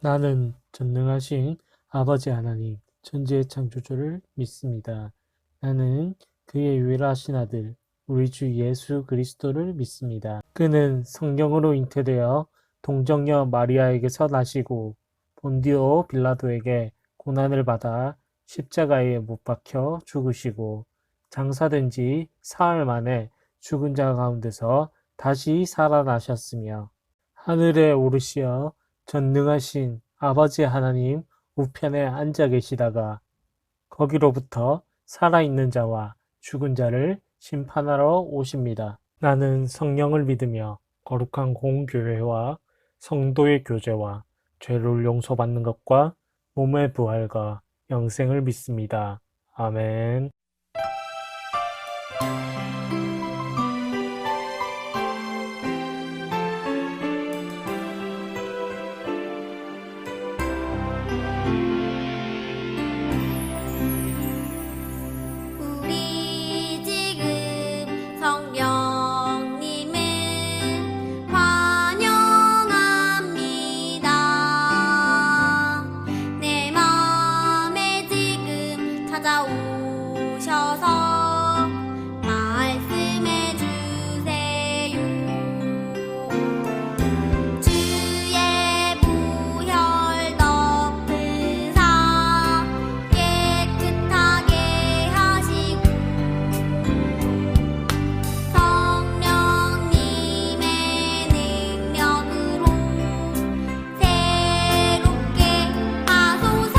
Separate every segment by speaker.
Speaker 1: 나는 전능하신 아버지 하나님, 천지의 창조주를 믿습니다. 나는 그의 유일하신 아들, 우리 주 예수 그리스도를 믿습니다. 그는 성령으로 잉태되어 동정녀 마리아에게서 나시고 본디오 빌라도에게 고난을 받아 십자가에 못 박혀 죽으시고 장사된 지 사흘 만에 죽은 자 가운데서 다시 살아나셨으며 하늘에 오르시어 전능하신 아버지 하나님 우편에 앉아 계시다가 거기로부터 살아있는 자와 죽은 자를 심판하러 오십니다. 나는 성령을 믿으며 거룩한 공교회와 성도의 교제와 죄를 용서받는 것과 몸의 부활과 영생을 믿습니다. 아멘.
Speaker 2: 우리 지금 성령님을 환영합니다. 내 맘에 지금 찾아오셔서 말씀해 주세요. 주의 보혈 덮으사 깨끗하게 하시고 성령님의 능력으로 새롭게 하소서.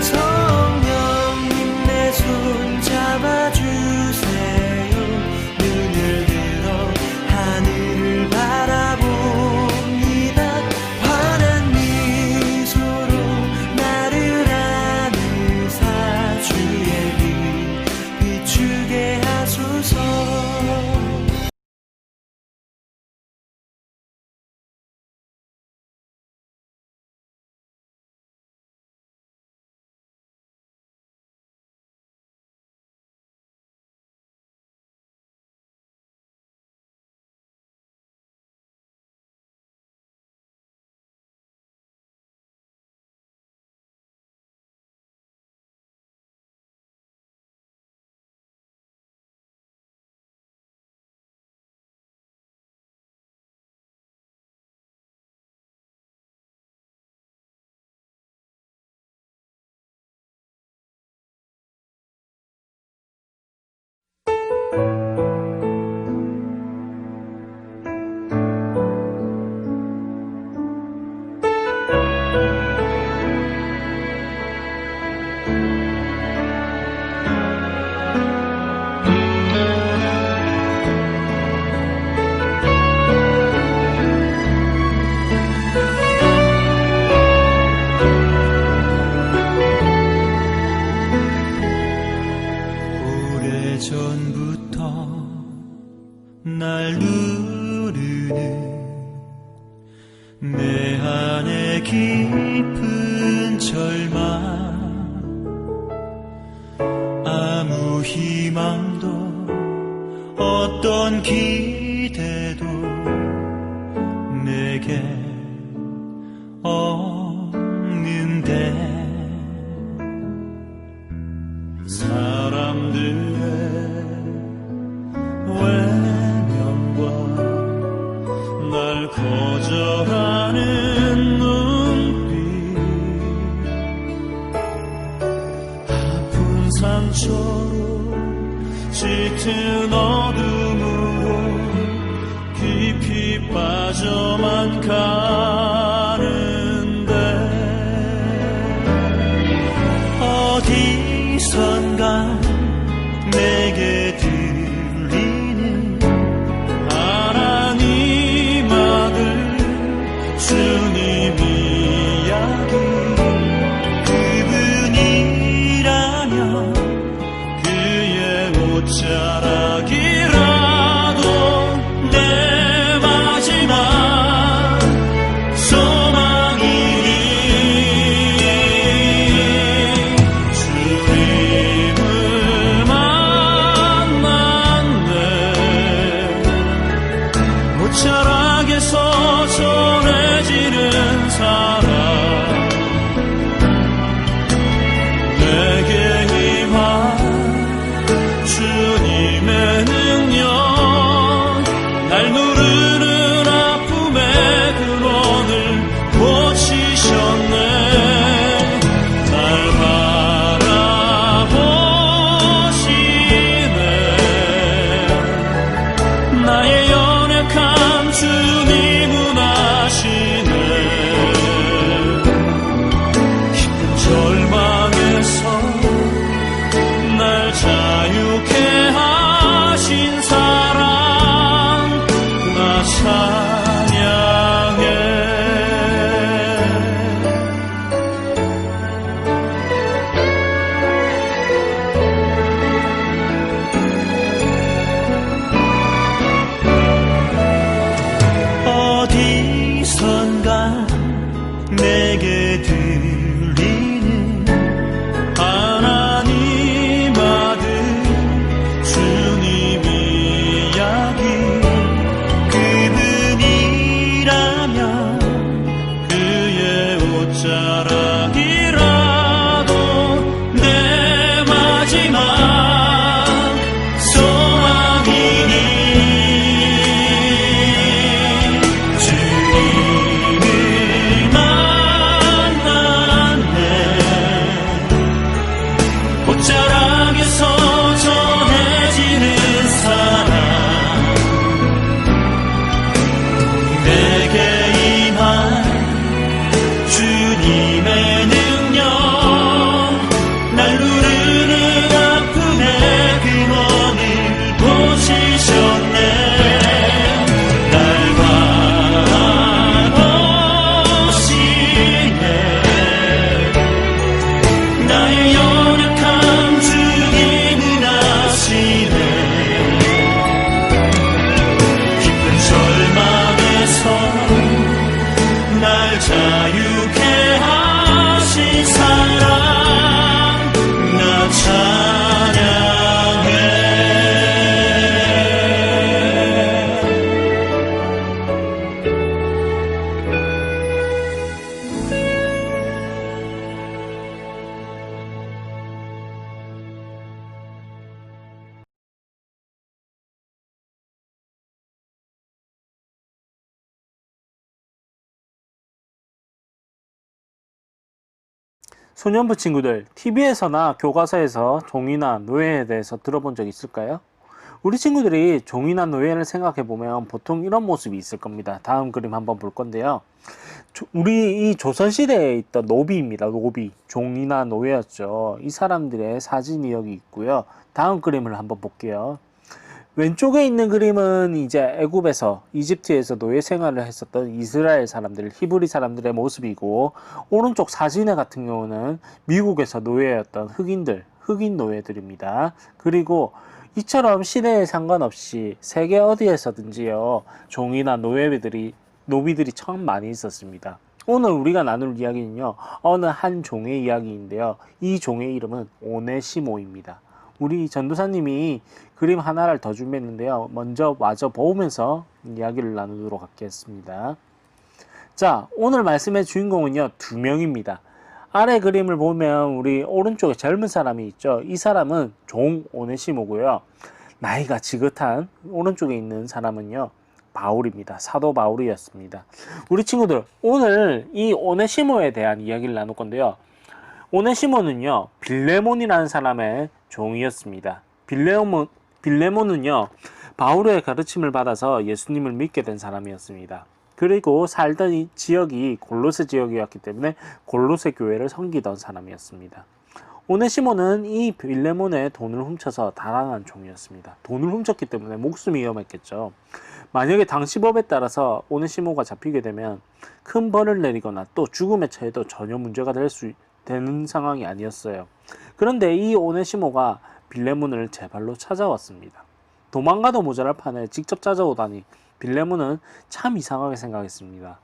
Speaker 3: 성령님 내 손 잡아주세요. 눈을 들어 하늘을 바라봅니다. 환한 미소로 나를 안으사 주의 빛 비추게 하소서. 오래전부터 날 누르는 내 안에 깊은 절망, 아무 희망도 어떤 기대도 내게 없는데 사람들의 외면과 날 거절하는 눈빛, 아픈 상처로 짙은 어둠으로 깊이 빠져만 가는데 어디선가 내게 들리는 하나님 아들 주님 이야기, 그분이라면 그의 옷자락이라도 내 마지막 소망이니 주님을 만났네. 옷자락에서 전해지는 순간 내게 들리는 하나님 아들 주님 이야기 그분이라면 그의 옷자락이라도 내 마지막 소망이니 주님을 만났네 옷자락에서 전해지는 사랑 내게 임한 주님의 능력 날 누르는 아픔의 근원을 보시셨네 날 바라보시네 나의 연약함 주님은 아시네 깊은 절망에서 날 자유케 하신 사랑 나 찬양해
Speaker 1: 소년부 친구들, TV에서나 교과서에서 종이나 노예에 대해서 들어본 적 있을까요? 우리 친구들이 종이나 노예를 생각해보면 보통 이런 모습이 있을 겁니다. 다음 그림 한번 볼 건데요. 우리 이 조선시대에 있던 노비입니다. 노비. 종이나 노예였죠. 이 사람들의 사진이 여기 있고요. 다음 그림을 한번 볼게요. 왼쪽에 있는 그림은 이제 애굽에서 이집트에서 노예 생활을 했었던 이스라엘 사람들, 히브리 사람들의 모습이고, 오른쪽 사진에 같은 경우는 미국에서 노예였던 흑인 노예들입니다. 그리고 이처럼 시대에 상관없이 세계 어디에서든지요, 종이나 노비들이 참 많이 있었습니다. 오늘 우리가 나눌 이야기는요, 어느 한 종의 이야기인데요. 이 종의 이름은 오네시모입니다. 우리 전도사님이 그림 하나를 더 준비했는데요. 먼저 마저 보면서 이야기를 나누도록 하겠습니다. 자, 오늘 말씀의 주인공은요, 두 명입니다. 아래 그림을 보면 우리 오른쪽에 젊은 사람이 있죠. 이 사람은 종 오네시모고요. 나이가 지긋한 오른쪽에 있는 사람은요, 바울입니다. 사도 바울이었습니다. 우리 친구들, 오늘 이 오네시모에 대한 이야기를 나눌 건데요. 오네시모는요, 빌레몬이라는 사람의 종이었습니다. 빌레몬은요, 바울의 가르침을 받아서 예수님을 믿게 된 사람이었습니다. 그리고 살던 이 지역이 골로새 지역이었기 때문에 골로새 교회를 섬기던 사람이었습니다. 오네시모는 이 빌레몬의 돈을 훔쳐서 달아난 종이었습니다. 돈을 훔쳤기 때문에 목숨이 위험했겠죠. 만약에 당시 법에 따라서 오네시모가 잡히게 되면 큰 벌을 내리거나 또 죽음에 처해도 전혀 문제가 되는 상황이 아니었어요. 그런데 이 오네시모가 빌레몬을 제 발로 찾아왔습니다. 도망가도 모자랄 판에 직접 찾아오다니 빌레몬은 참 이상하게 생각했습니다.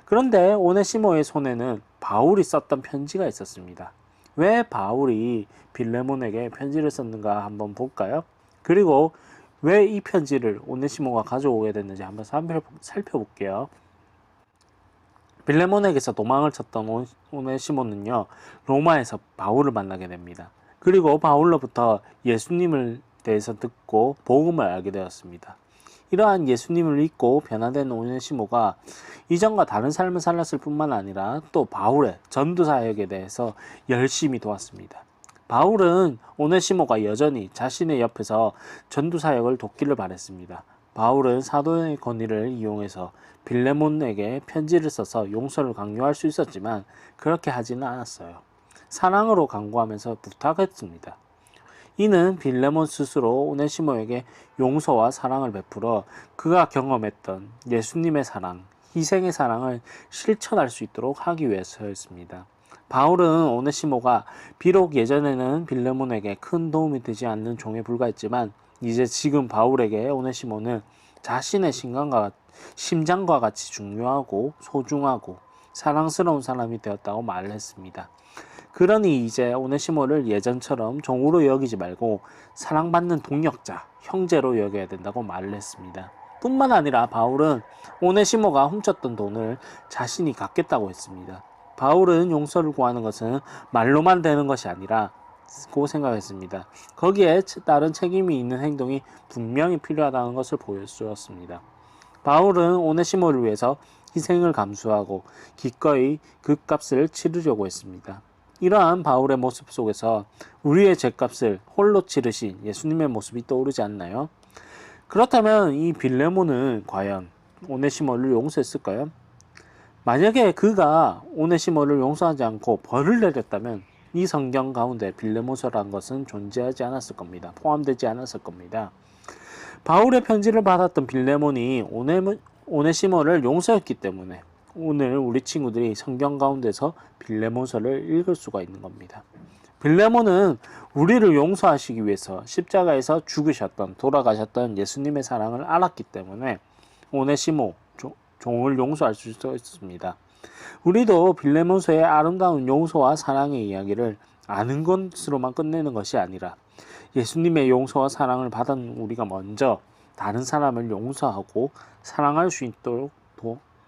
Speaker 1: 그런데 오네시모의 손에는 바울이 썼던 편지가 있었습니다. 왜 바울이 빌레몬에게 편지를 썼는가 한번 볼까요? 그리고 왜 이 편지를 오네시모가 가져오게 됐는지 한번 살펴볼게요. 빌레몬에게서 도망을 쳤던 오네시모는요, 로마에서 바울을 만나게 됩니다. 그리고 바울로부터 예수님을 대해서 듣고 복음을 알게 되었습니다. 이러한 예수님을 믿고 변화된 오네시모가 이전과 다른 삶을 살았을 뿐만 아니라 또 바울의 전도 사역에 대해서 열심히 도왔습니다. 바울은 오네시모가 여전히 자신의 옆에서 전도 사역을 돕기를 바랬습니다. 바울은 사도의 권위를 이용해서 빌레몬에게 편지를 써서 용서를 강요할 수 있었지만 그렇게 하지는 않았어요. 사랑으로 강구하면서 부탁했습니다. 이는 빌레몬 스스로 오네시모에게 용서와 사랑을 베풀어 그가 경험했던 예수님의 사랑, 희생의 사랑을 실천할 수 있도록 하기 위해서였습니다. 바울은 오네시모가 비록 예전에는 빌레몬에게 큰 도움이 되지 않는 종에 불과했지만 이제 지금 바울에게 오네시모는 자신의 심장과 같이 중요하고 소중하고 사랑스러운 사람이 되었다고 말을 했습니다. 그러니 이제 오네시모를 예전처럼 종으로 여기지 말고 사랑받는 동역자, 형제로 여겨야 된다고 말을 했습니다. 뿐만 아니라 바울은 오네시모가 훔쳤던 돈을 자신이 갚겠다고 했습니다. 바울은 용서를 구하는 것은 말로만 되는 것이 아니라고 생각했습니다. 거기에 따른 책임이 있는 행동이 분명히 필요하다는 것을 보여주었습니다. 바울은 오네시모를 위해서 희생을 감수하고 기꺼이 그 값을 치르려고 했습니다. 이러한 바울의 모습 속에서 우리의 죄값을 홀로 치르신 예수님의 모습이 떠오르지 않나요? 그렇다면 이 빌레몬은 과연 오네시모를 용서했을까요? 만약에 그가 오네시모를 용서하지 않고 벌을 내렸다면 이 성경 가운데 빌레몬서라는 것은 존재하지 않았을 겁니다. 포함되지 않았을 겁니다. 바울의 편지를 받았던 빌레몬이 오네시모를 용서했기 때문에 오늘 우리 친구들이 성경 가운데서 빌레몬서를 읽을 수가 있는 겁니다. 빌레몬은 우리를 용서하시기 위해서 십자가에서 돌아가셨던 예수님의 사랑을 알았기 때문에 오네시모 종을 용서할 수 있었습니다. 우리도 빌레몬서의 아름다운 용서와 사랑의 이야기를 아는 것으로만 끝내는 것이 아니라 예수님의 용서와 사랑을 받은 우리가 먼저 다른 사람을 용서하고 사랑할 수 있도록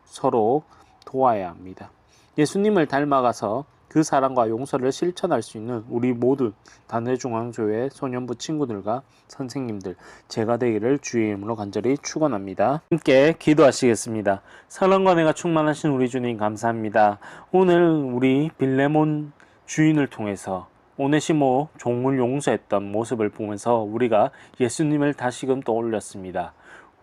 Speaker 1: 서로 도와야 합니다. 예수님을 닮아가서 그 사랑과 용서를 실천할 수 있는 우리 모든 단회중앙교회 소년부 친구들과 선생님들 제가 되기를 주의 이름으로 간절히 축원합니다. 함께 기도하시겠습니다. 사랑과 은혜가 충만하신 우리 주님 감사합니다. 오늘 우리 빌레몬 주인을 통해서 오네시모 종을 용서했던 모습을 보면서 우리가 예수님을 다시금 떠올렸습니다.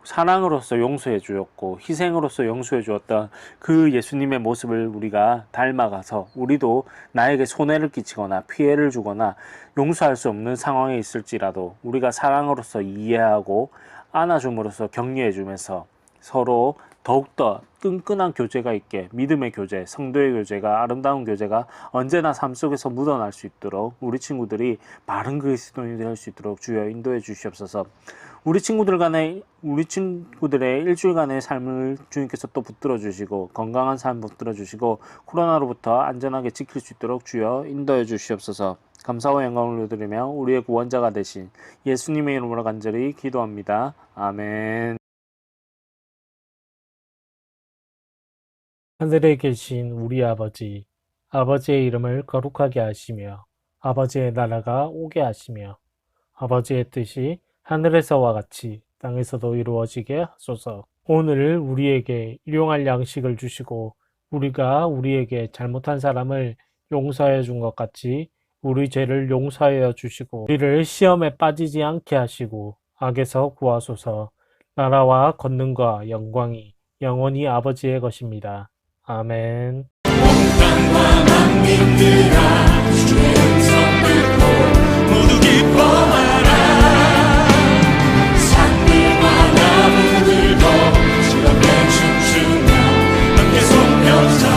Speaker 1: 사랑으로서 용서해 주었고 희생으로서 용서해 주었던 그 예수님의 모습을 우리가 닮아가서 우리도 나에게 손해를 끼치거나 피해를 주거나 용서할 수 없는 상황에 있을지라도 우리가 사랑으로서 이해하고 안아줌으로써 격려해 주면서 서로 더욱더 끈끈한 교제가 있게 믿음의 교제, 성도의 교제가 아름다운 교제가 언제나 삶 속에서 묻어날 수 있도록 우리 친구들이 바른 그리스도인이 될 수 있도록 주여 인도해 주시옵소서. 우리 친구들의 일주일간의 삶을 주님께서 또 붙들어 주시고 건강한 삶 붙들어 주시고 코로나로부터 안전하게 지킬 수 있도록 주여 인도해 주시옵소서. 감사와 영광을 드리며 우리의 구원자가 되신 예수님의 이름으로 간절히 기도합니다. 아멘.
Speaker 4: 하늘에 계신 우리 아버지, 아버지의 이름을 거룩하게 하시며 아버지의 나라가 오게 하시며 아버지의 뜻이 하늘에서와 같이 땅에서도 이루어지게 하소서. 오늘 우리에게 일용할 양식을 주시고 우리가 우리에게 잘못한 사람을 용서해 준 것 같이 우리 죄를 용서하여 주시고 우리를 시험에 빠지지 않게 하시고 악에서 구하소서. 나라와 권능과 영광이 영원히 아버지의 것입니다. 아멘.
Speaker 3: 땅과 만민들아 주의 음성 듣고 모두 기뻐하라. 산들과 나무들도 즐겁게 춤추며 함께 손뼉